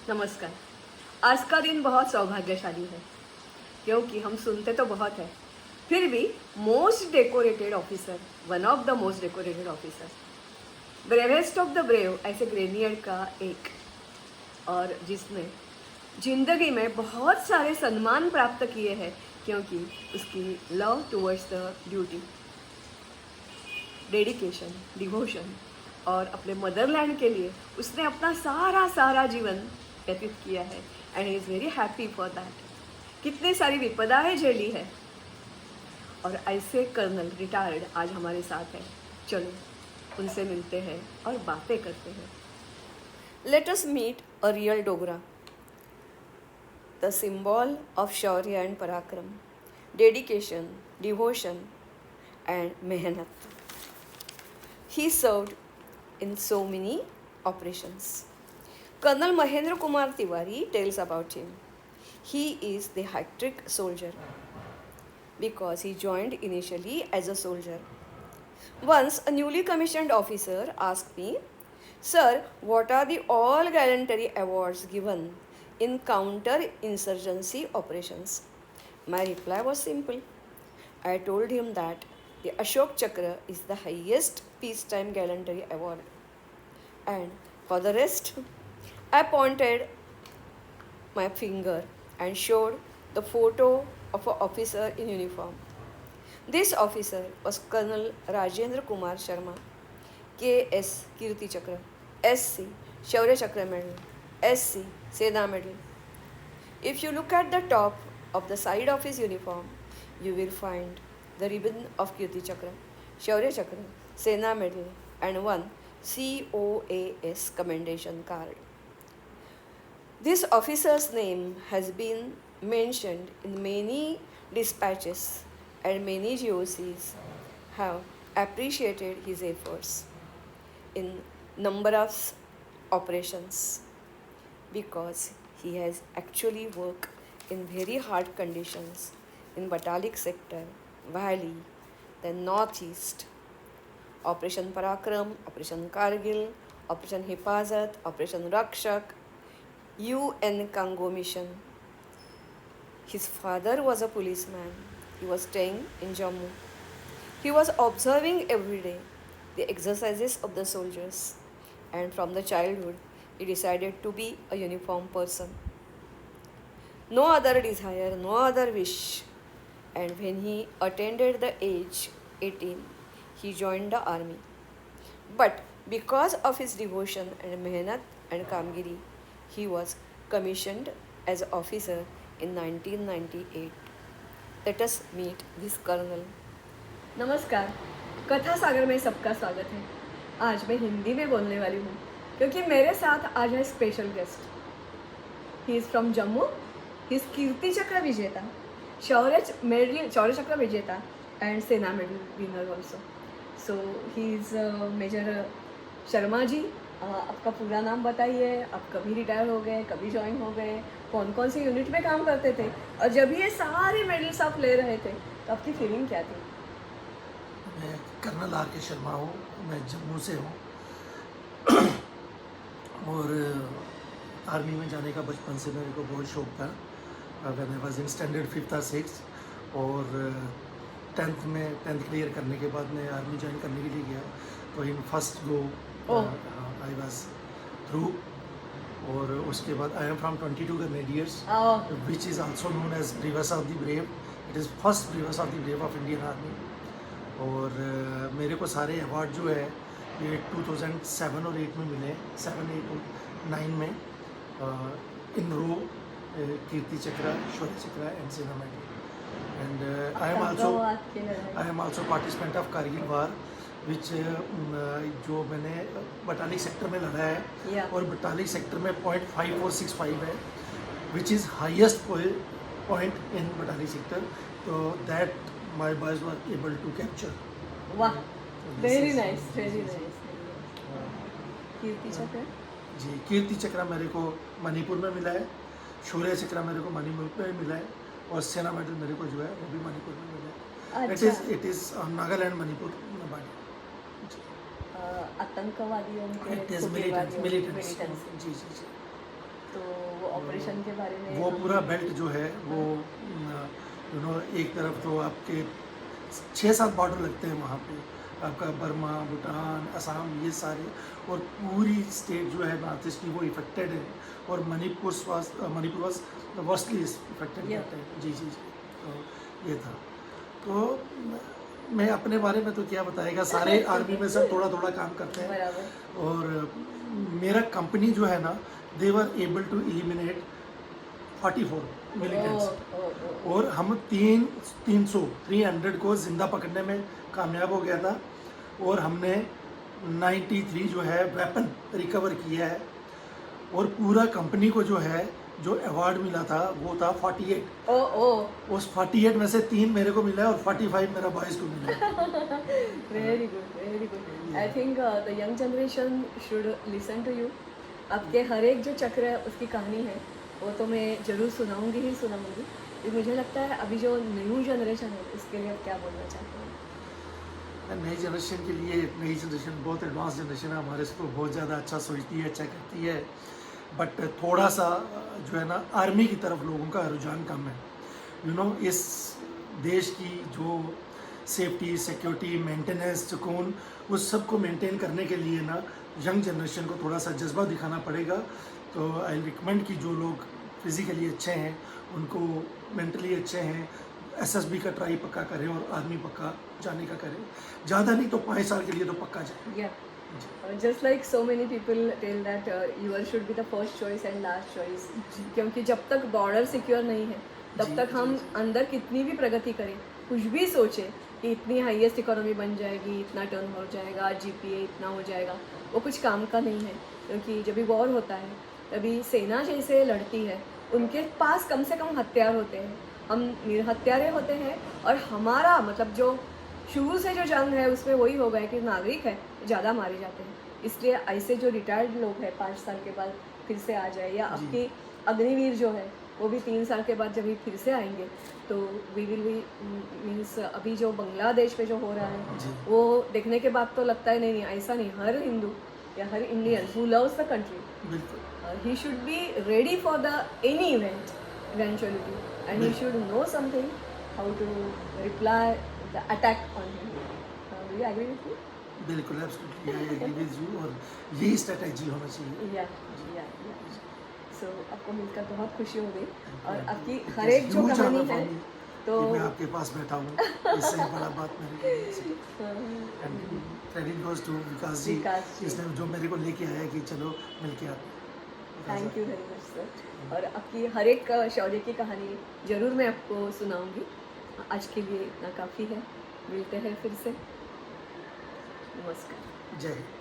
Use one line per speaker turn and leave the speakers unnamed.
नमस्कार। आज का दिन बहुत सौभाग्यशाली है क्योंकि हम सुनते तो बहुत है, फिर भी most decorated officer, one of the most decorated officer, bravest of the brave ऐसे ग्रेनियर का एक, और जिसने जिंदगी में बहुत सारे सम्मान प्राप्त किए हैं क्योंकि उसकी love towards the duty, dedication, devotion और अपने मदरलैंड के लिए उसने अपना सारा सारा जीवन व्यतीत किया है and he is very happy for that. कितने सारी विपदाएं झेली है और ऐसे कर्नल रिटायर्ड आज हमारे साथ है। चलो उनसे मिलते हैं और बातें करते हैं। Let us meet a real Dogra, the symbol of शौर्य एंड पराक्रम, डेडिकेशन, डिवोशन एंड मेहनत। He served in so many operations. Colonel Mahendra Kumar Tiwari tells about him. He is the hat-trick soldier because he joined initially as a soldier. Once a newly commissioned officer asked me, "Sir, what are the all gallantry awards given in counter-insurgency operations?" My reply was simple. I told him that the Ashok Chakra is the highest peacetime gallantry award. And for the rest, I pointed my finger and showed the photo of an officer in uniform. This officer was Colonel Rajendra Kumar Sharma, KS Kirti Chakra, SC Shaurya Chakra Medal, SC Sena Medal. If you look at the top of the side of his uniform, you will find the ribbon of Kirti Chakra, Shaurya Chakra, Sena Medal, and one COAS commendation card. This officer's name has been mentioned in many dispatches, and many GOCs have appreciated his efforts in number of operations because he has actually worked in very hard conditions in Batalik sector, Valley, then Northeast, Operation Parakram, Operation Kargil, Operation Hifazat, Operation Rakshak, UN Congo mission. His father was a policeman. He was staying in Jammu. He was observing every day the exercises of the soldiers, and from the childhood, he decided to be a uniform person. No other desire, no other wish. And when he attained the age 18, he joined the army. But because of his devotion and mehnat and kamgiri, he was commissioned as an officer in 1998. Let us meet this colonel. नमस्कार, कथा सागर में सबका स्वागत है। आज मैं हिंदी में बोलने वाली हूँ क्योंकि मेरे साथ आज है special guest. He is from Jammu, he is Kirti Chakra विजेता, शौर्य चक्र विजेता and Sena medal winner also. So he is major Sharma ji. आपका पूरा नाम बताइए, आप कभी रिटायर हो गए, कभी ज्वाइन हो गए, कौन कौन सी यूनिट में काम करते थे, और जब ये सारे मेडल्स आप ले रहे थे तो आपकी फीलिंग क्या थी?
मैं कर्नल आर के शर्मा हूँ, मैं जम्मू से हूँ और आर्मी में जाने का बचपन से मेरे को बहुत शौक था। When I was in standard 5th or 6th और 10th क्लियर करने के बाद मैं आर्मी ज्वाइन करने के लिए गया, तो in first go I was through. और उसके बाद I am from 22 grenadiers which is also known as bravest of the brave. It is first bravest of the brave of Indian army. और मेरे को सारे अवार्ड जो है ये 2007 और 8 में मिले, 7, 8 और 9 में इन रो कीर्ति चक्र, शौर्य Chakra and Sena medal. And I am also participant of Kargil war which जो मैंने बटालिक सेक्टर में लड़ा है और बटालिक सेक्टर में 0.5465 है which is highest point in Batalik sector. तो that my boys were able to capture.
वाह, very nice, very nice. कीर्ति चक्र?
जी, कीर्ति चक्र मेरे को मणिपुर में मिला है, शौर्य चक्र मेरे को मणिपुर में मिला है और सेना मेडल मेरे को जो है वो भी मणिपुर में मिला है। It is नागालैंड मणिपुर में।
आतंकवादियों के
मिलिटेंट्स। जी जी जी।
तो ऑपरेशन के बारे में
वो पूरा बेल्ट जो है वो एक तरफ तो आपके 6-7 बॉर्डर लगते हैं वहाँ पे, आपका बर्मा, भूटान, असम, ये सारे, और पूरी स्टेट जो है नॉर्थ ईस्ट की वो इफेक्टेड है, और मणिपुर वॉज वर्स्टली इफेक्टेड
Yeah.
करते हैं। जी जी जी, तो ये था। तो मैं अपने बारे में तो क्या बताएगा, सारे आर्मी में सब थोड़ा थोड़ा काम करते हैं,
बराबर।
और मेरा कंपनी जो है ना, they were able to eliminate 44 militants, और हम 300 को जिंदा पकड़ने में कामयाब हो गया था, और हमने 93 जो है वेपन रिकवर किया है, और पूरा कंपनी को जो है जो अवार्ड मिला था वो था 48।
ओ ओ
उस 48 में से 3 मेरे को मिला है और 45 मेरा बॉयज़ को मिला है।
Very good, very good. I think the young generation should listen to you. आपके हर एक जो चक्र है उसकी कहानी है, वो तो मैं ज़रूर सुनाऊंगी ही सुनाऊंगी। ये मुझे लगता है अभी जो न्यू जनरेशन है उसके लिए आप क्या बोलना चाहते हैं?
नई जनरेशन के लिए, नई जनरेशन बहुत एडवांस जनरेशन है, हमारे से तो बहुत ज़्यादा अच्छा सोचती है, अच्छा करती है, बट थोड़ा सा जो है ना आर्मी की तरफ लोगों का रुझान कम है। इस देश की जो सेफ्टी, सिक्योरिटी, मेंटेनेंस, सुकून, उस सब को मेंटेन करने के लिए ना यंग जनरेशन को थोड़ा सा जज्बा दिखाना पड़ेगा। तो आई रिकमेंड कि जो लोग फिज़िकली अच्छे हैं, उनको मेंटली अच्छे हैं, एसएसबी का ट्राई पक्का करें और आर्मी पक्का जाने का करें। ज़्यादा नहीं तो 5 साल के लिए तो पक्का जाए।
Yeah. Just like so many people tell that yours should be the first choice and last choice. क्योंकि जब तक बॉर्डर सिक्योर नहीं है तब
जी,
तक
जी,
हम
जी।
अंदर कितनी भी प्रगति करें, कुछ भी सोचें कि इतनी हाईएस्ट इकोनॉमी बन जाएगी, इतना टर्न हो जाएगा, जीपीए इतना हो जाएगा, वो कुछ काम का नहीं है। क्योंकि जब भी वॉर होता है तभी सेना जैसे लड़ती है, उनके पास कम से कम हथियार होते हैं, हम निरहत्यारे होते हैं, और हमारा मतलब जो शुरू से जो जंग है उसमें वही हो गया कि नागरिक है ज़्यादा मारे जाते हैं। इसलिए ऐसे जो रिटायर्ड लोग हैं 5 साल के बाद फिर से आ जाए, या
जी।
आपके अग्निवीर जो है वो भी 3 साल के बाद जब भी फिर से आएंगे, तो वी विल बी मीन्स अभी जो बांग्लादेश में जो हो रहा है
जी।
वो देखने के बाद तो लगता है नहीं ऐसा नहीं, हर हिंदू या हर Indian who loves the country,
बिल्कुल।
he should be ready for the any event eventuality, and he should know something how to reply the attack on him. Do you agree with me?
बिल्कुल, absolutely I agree with you, और यही strategy होना चाहिए।
Yeah. So आपको मिलकर बहुत खुशी हो गई, और
Thank you.
आपकी
It
हर
is
एक जो
huge
कहानी
honor for
है
me
तो
कि मैं आपके पास बैठा हूँ, इससे बड़ा बात मेरे लिए। एंड क्रेडिट गोज टू विकास जी,
विकास जी।
इसने जो मेरे को लेके आया कि चलो मिलके आते हैं।
Thank you very much sir. और आपकी हर एक शौर्य की कहानी ज़रूर मैं आपको सुनाऊंगी। आज के लिए इतना काफ़ी है, मिलते हैं फिर से। नमस्कार।
जय हिंद।